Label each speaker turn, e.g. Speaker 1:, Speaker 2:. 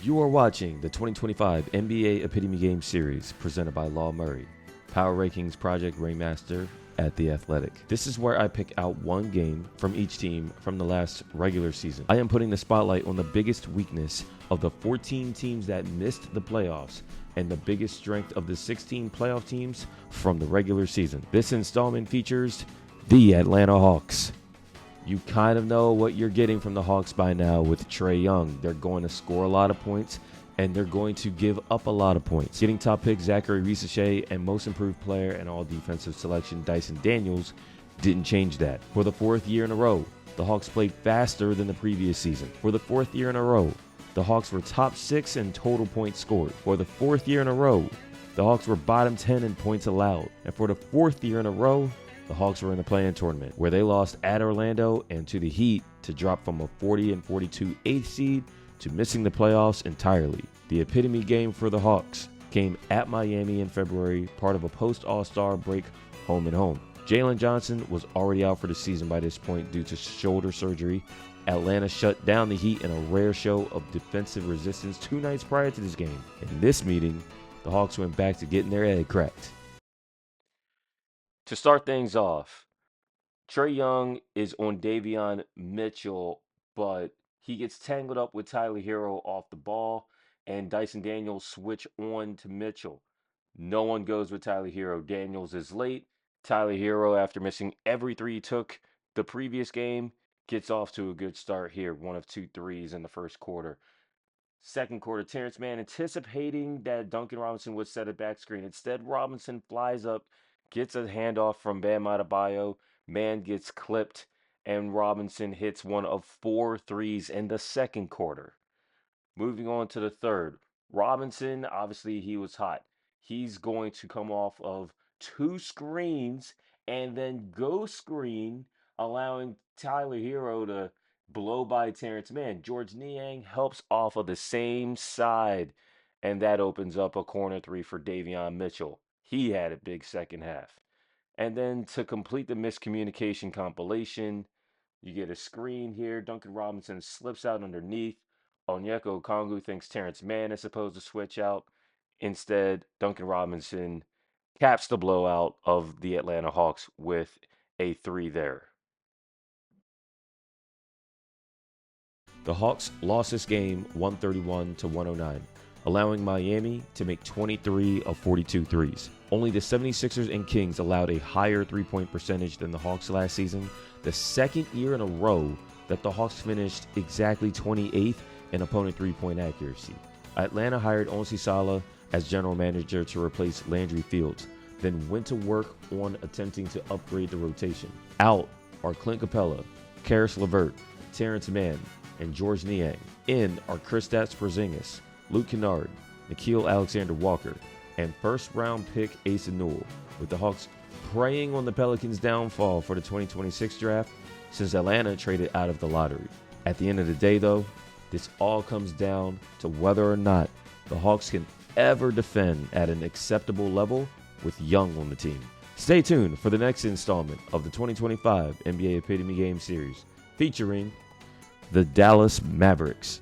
Speaker 1: You are watching the 2025 NBA Epitome Game Series presented by Law Murray, Power Rankings Project Rainmaster at The Athletic. This is where I pick out one game from each team from the last regular season. I am putting the spotlight on the biggest weakness of the 14 teams that missed the playoffs and the biggest strength of the 16 playoff teams from the regular season. This installment features the Atlanta Hawks. You kind of know what you're getting from the Hawks by now with Trae Young. They're going to score a lot of points, and they're going to give up a lot of points. Getting top pick Zachary Risache and most improved player and all defensive selection Dyson Daniels didn't change that. For the fourth year in a row, the Hawks played faster than the previous season. For the fourth year in a row, the Hawks were top 6 in total points scored. For the fourth year in a row, the Hawks were bottom 10 in points allowed. And for the fourth year in a row, the Hawks were in the play-in tournament, where they lost at Orlando and to the Heat to drop from a 40-42 8th seed to missing the playoffs entirely. The epitome game for the Hawks came at Miami in February, part of a post-All-Star break home and home. Jalen Johnson was already out for the season by this point due to shoulder surgery. Atlanta shut down the Heat in a rare show of defensive resistance 2 nights prior to this game. In this meeting, the Hawks went back to getting their egg cracked. To start things off, Trae Young is on Davion Mitchell, but he gets tangled up with Tyler Hero off the ball, and Dyson Daniels switch on to Mitchell. No one goes with Tyler Hero. Daniels is late. Tyler Hero, after missing every three he took the previous game, gets off to a good start here. 1 of 2 threes in the first quarter. Second quarter, Terrence Mann anticipating that Duncan Robinson would set a back screen. Instead, Robinson flies up, gets a handoff from Bam Adebayo. Mann gets clipped, and Robinson hits 1 of 4 threes in the second quarter. Moving on to the third. Robinson, obviously, he was hot. He's going to come off of 2 screens and then go screen, allowing Tyler Hero to blow by Terrence Mann. George Niang helps off of the same side, and that opens up a corner 3 for Davion Mitchell. He had a big second half. And then to complete the miscommunication compilation, you get a screen here. Duncan Robinson slips out underneath. Onyeka Okongwu thinks Terrence Mann is supposed to switch out. Instead, Duncan Robinson caps the blowout of the Atlanta Hawks with a 3 there. The Hawks lost this game 131-109, allowing Miami to make 23 of 42 threes. Only the 76ers and Kings allowed a higher three-point percentage than the Hawks last season, the second year in a row that the Hawks finished exactly 28th in opponent three-point accuracy. Atlanta hired Onsi Sala as general manager to replace Landry Fields, then went to work on attempting to upgrade the rotation. Out are Clint Capella, Karis LeVert, Terrence Mann, and George Niang. In are Kristaps Porzingis, Luke Kennard, Nickeil Alexander-Walker, and first-round pick Asa Newell, with the Hawks preying on the Pelicans' downfall for the 2026 draft since Atlanta traded out of the lottery. At the end of the day, though, this all comes down to whether or not the Hawks can ever defend at an acceptable level with Young on the team. Stay tuned for the next installment of the 2025 NBA Epitome Game Series, featuring the Dallas Mavericks.